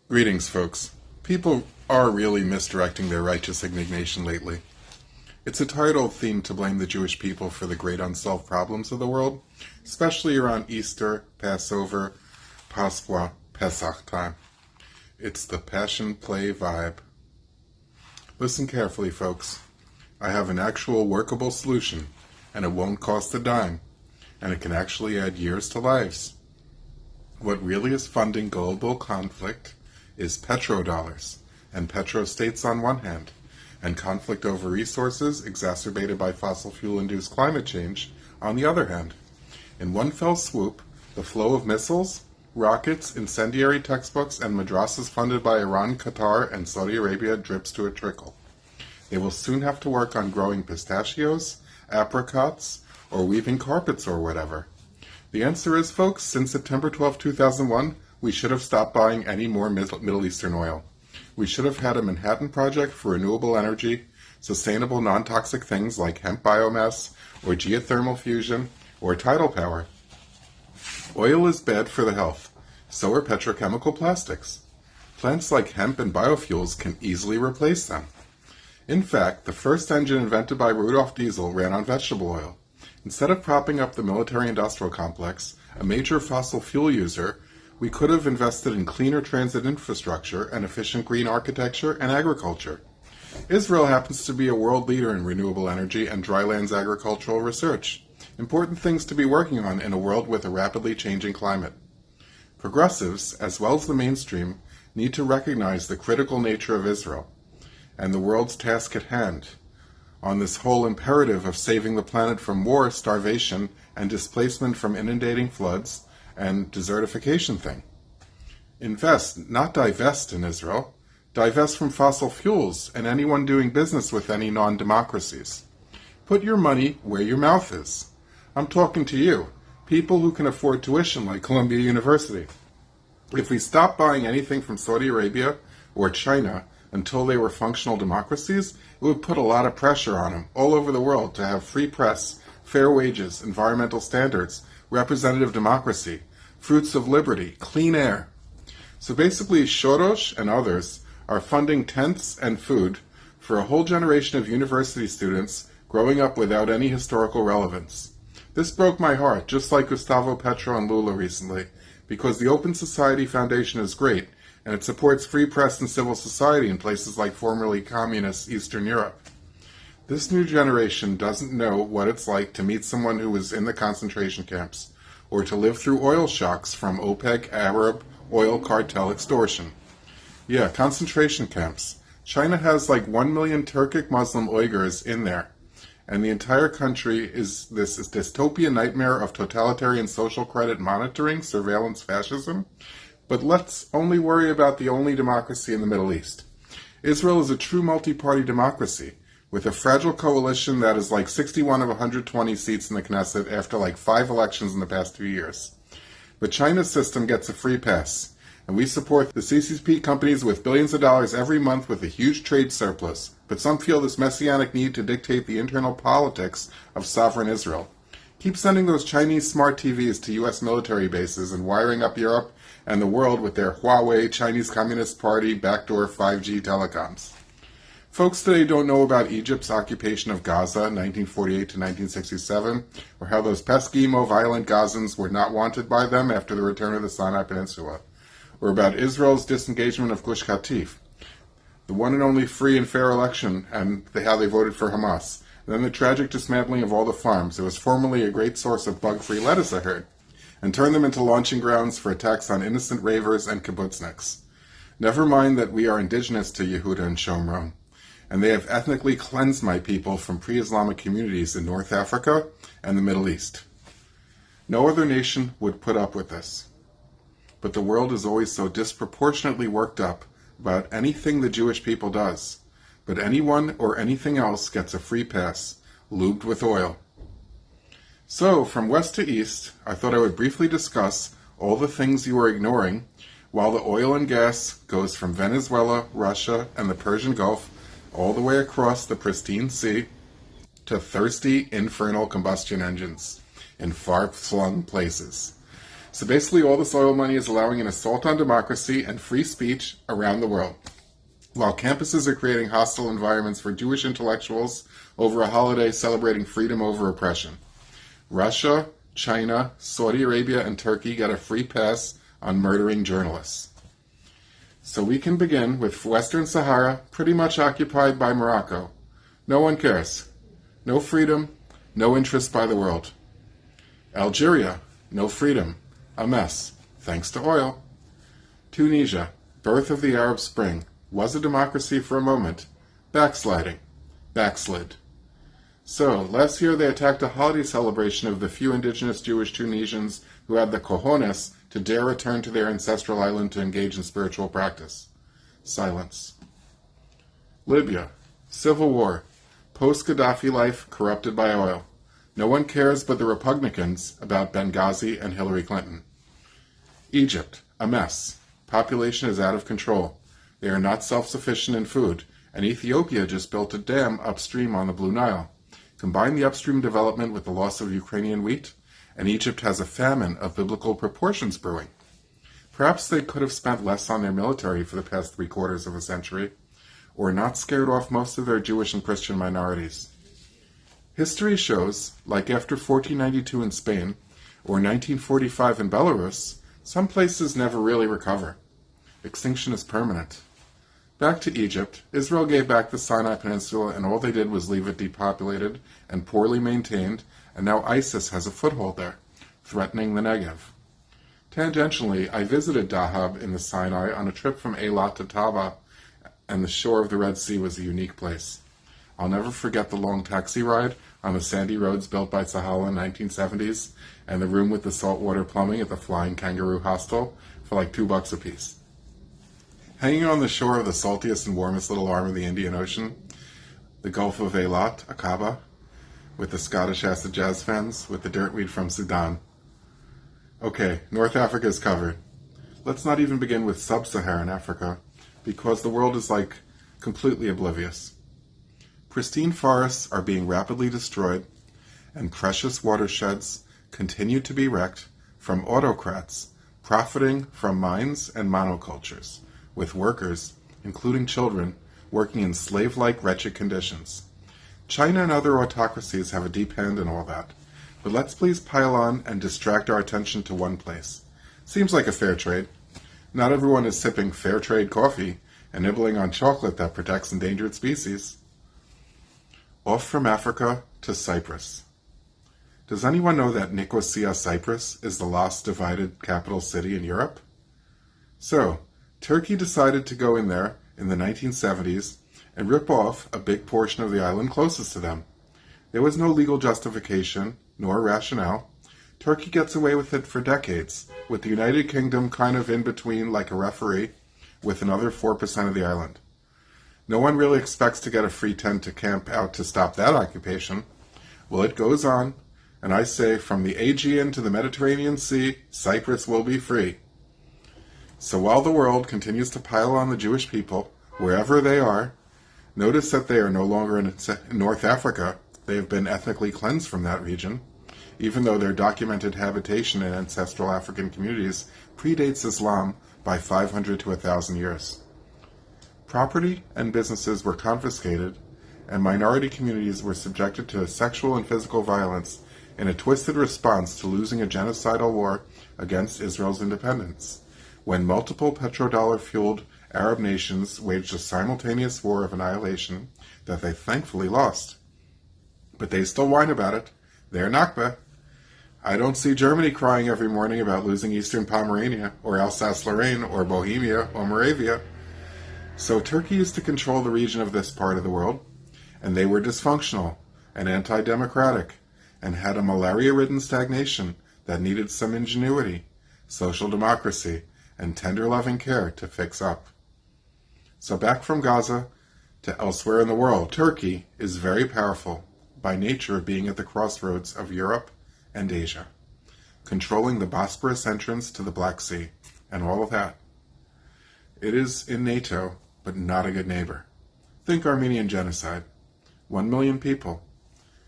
Greetings, folks. People are really misdirecting their righteous indignation lately. It's a tired old theme to blame the Jewish people for the great unsolved problems of the world, especially around Easter, Passover, Pascha, Pesach time. It's the passion play vibe. Listen carefully, folks. I have an actual workable solution, and it won't cost a dime, and it can actually add years to lives. What really is funding global conflict is petrodollars and petrostates on one hand, and conflict over resources exacerbated by fossil fuel-induced climate change on the other hand. In one fell swoop, the flow of missiles, rockets, incendiary textbooks, and madrasas funded by Iran, Qatar, and Saudi Arabia drips to a trickle. They will soon have to work on growing pistachios, apricots, or weaving carpets or whatever. The answer is, folks, since September 12, 2001, we should have stopped buying any more Middle Eastern oil. We should have had a Manhattan Project for renewable energy, sustainable non-toxic things like hemp biomass, or geothermal fusion, or tidal power. Oil is bad for the health. So are petrochemical plastics. Plants like hemp and biofuels can easily replace them. In fact, the first engine invented by Rudolf Diesel ran on vegetable oil. Instead of propping up the military-industrial complex, a major fossil fuel user, we could have invested in cleaner transit infrastructure and efficient green architecture and agriculture. Israel happens to be a world leader in renewable energy and drylands agricultural research, important things to be working on in a world with a rapidly changing climate. Progressives, as well as the mainstream, need to recognize the critical nature of Israel and the world's task at hand on this whole imperative of saving the planet from war, starvation, and displacement from inundating floods and desertification thing. Invest, not divest in Israel. Divest from fossil fuels and anyone doing business with any non-democracies. Put your money where your mouth is. I'm talking to you, people who can afford tuition like Columbia University. If we stop buying anything from Saudi Arabia or China until they were functional democracies, it would put a lot of pressure on them all over the world to have free press, fair wages, environmental standards, representative democracy, fruits of liberty, clean air. So basically, Soros and others are funding tents and food for a whole generation of university students growing up without any historical relevance. This broke my heart, just like Gustavo Petro and Lula recently, because the Open Society Foundation is great, and it supports free press and civil society in places like formerly communist Eastern Europe. This new generation doesn't know what it's like to meet someone who was in the concentration camps, or to live through oil shocks from OPEC Arab oil cartel extortion. Yeah, concentration camps. China has like 1 million Turkic Muslim Uyghurs in there, and the entire country is this dystopian nightmare of totalitarian social credit monitoring, surveillance fascism. But let's only worry about the only democracy in the Middle East. Israel is a true multi-party democracy, with a fragile coalition that is like 61 of 120 seats in the Knesset after like 5 elections in the past 2 years. But China's system gets a free pass, and we support the CCP companies with billions of dollars every month with a huge trade surplus. But some feel this messianic need to dictate the internal politics of sovereign Israel. Keep sending those Chinese smart TVs to U.S. military bases and wiring up Europe and the world with their Huawei Chinese Communist Party backdoor 5G telecoms. Folks today don't know about Egypt's occupation of Gaza in 1948 to 1967, or how those pesky, violent Gazans were not wanted by them after the return of the Sinai Peninsula, or about Israel's disengagement of Gush Katif, the one and only free and fair election, and how they voted for Hamas, and then the tragic dismantling of all the farms. It was formerly a great source of bug-free lettuce, I heard, and turned them into launching grounds for attacks on innocent ravers and kibbutzniks. Never mind that we are indigenous to Yehuda and Shomron, and they have ethnically cleansed my people from pre-Islamic communities in North Africa and the Middle East. No other nation would put up with this. But the world is always so disproportionately worked up about anything the Jewish people does. But anyone or anything else gets a free pass, lubed with oil. So, from west to east, I thought I would briefly discuss all the things you are ignoring while the oil and gas goes from Venezuela, Russia, and the Persian Gulf all the way across the pristine sea to thirsty, infernal combustion engines in far-flung places. So basically all this oil money is allowing an assault on democracy and free speech around the world, while campuses are creating hostile environments for Jewish intellectuals over a holiday celebrating freedom over oppression. Russia, China, Saudi Arabia, and Turkey get a free pass on murdering journalists. So we can begin with Western Sahara pretty much occupied by Morocco. No one cares. No freedom, no interest by the world. Algeria, no freedom. A mess, thanks to oil. Tunisia, birth of the Arab Spring, was a democracy for a moment. Backsliding. Backslid. So, last year they attacked a holiday celebration of the few indigenous Jewish Tunisians who had the cojones to dare return to their ancestral island to engage in spiritual practice. Silence. Libya. Civil war. Post-Gaddafi life corrupted by oil. No one cares but the Republicans about Benghazi and Hillary Clinton. Egypt. A mess. Population is out of control. They are not self-sufficient in food, and Ethiopia just built a dam upstream on the Blue Nile. Combine the upstream development with the loss of Ukrainian wheat, and Egypt has a famine of biblical proportions brewing. Perhaps they could have spent less on their military for the past 3/4 of a century, or not scared off most of their Jewish and Christian minorities. History shows, like after 1492 in Spain, or 1945 in Belarus, some places never really recover. Extinction is permanent. Back to Egypt, Israel gave back the Sinai Peninsula and all they did was leave it depopulated and poorly maintained, and now ISIS has a foothold there, threatening the Negev. Tangentially, I visited Dahab in the Sinai on a trip from Eilat to Taba, and the shore of the Red Sea was a unique place. I'll never forget the long taxi ride on the sandy roads built by Sahel in the 1970s, and the room with the saltwater plumbing at the Flying Kangaroo Hostel for like $2 a piece. Hanging on the shore of the saltiest and warmest little arm of the Indian Ocean, the Gulf of Eilat, Aqaba, with the Scottish acid jazz fans, with the dirtweed from Sudan. Okay, North Africa is covered. Let's not even begin with sub-Saharan Africa, because the world is like completely oblivious. Pristine forests are being rapidly destroyed, and precious watersheds continue to be wrecked from autocrats profiting from mines and monocultures, with workers, including children, working in slave-like wretched conditions. China and other autocracies have a deep hand in all that, but let's please pile on and distract our attention to one place. Seems like a fair trade. Not everyone is sipping fair trade coffee and nibbling on chocolate that protects endangered species. Off from Africa to Cyprus. Does anyone know that Nicosia, Cyprus, is the last divided capital city in Europe? So, Turkey decided to go in there in the 1970s and rip off a big portion of the island closest to them. There was no legal justification, nor rationale. Turkey gets away with it for decades, with the United Kingdom kind of in between like a referee, with another 4% of the island. No one really expects to get a free tent to camp out to stop that occupation. Well, it goes on, and I say from the Aegean to the Mediterranean Sea, Cyprus will be free. So while the world continues to pile on the Jewish people, wherever they are, notice that they are no longer in North Africa. They have been ethnically cleansed from that region, even though their documented habitation in ancestral African communities predates Islam by 500 to 1,000 years. Property and businesses were confiscated, and minority communities were subjected to sexual and physical violence in a twisted response to losing a genocidal war against Israel's independence, when multiple petrodollar-fueled Arab nations waged a simultaneous war of annihilation that they thankfully lost. But they still whine about it. They're Nakba. I don't see Germany crying every morning about losing Eastern Pomerania, or Alsace-Lorraine, or Bohemia, or Moravia. So Turkey used to control the region of this part of the world, and they were dysfunctional and anti-democratic, and had a malaria-ridden stagnation that needed some ingenuity, social democracy, and tender loving care to fix up. So back from Gaza to elsewhere in the world, Turkey is very powerful, by nature of being at the crossroads of Europe and Asia, controlling the Bosporus entrance to the Black Sea, and all of that. It is in NATO, but not a good neighbor. Think Armenian genocide. 1 million people.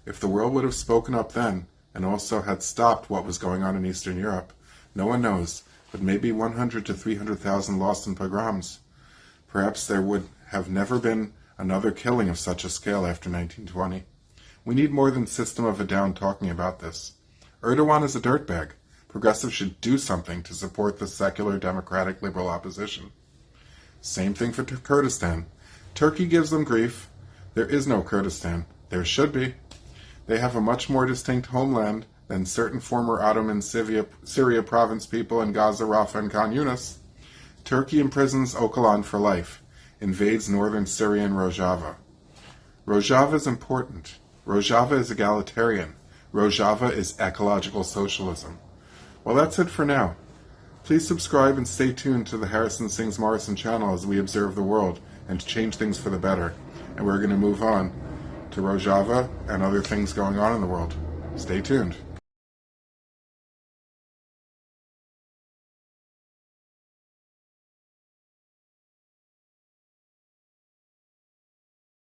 If the world would have spoken up then, and also had stopped what was going on in Eastern Europe, No one knows, but maybe 100 to 300,000 lost in pogroms. Perhaps there would have never been another killing of such a scale after 1920. We need more than System of a Down talking about this. Erdogan is a dirtbag. Progressives should do something to support the secular, democratic, liberal opposition. Same thing for Kurdistan. Turkey gives them grief. There is no Kurdistan. There should be. They have a much more distinct homeland than certain former Ottoman Syria province people in Gaza, Rafah, and Khan Yunis. Turkey imprisons Öcalan for life, invades northern Syria and Rojava. Rojava is important. Rojava is egalitarian. Rojava is ecological socialism. Well, that's it for now. Please subscribe and stay tuned to the Harrison Sings Morrison channel as we observe the world and change things for the better. And we're going to move on to Rojava and other things going on in the world. Stay tuned.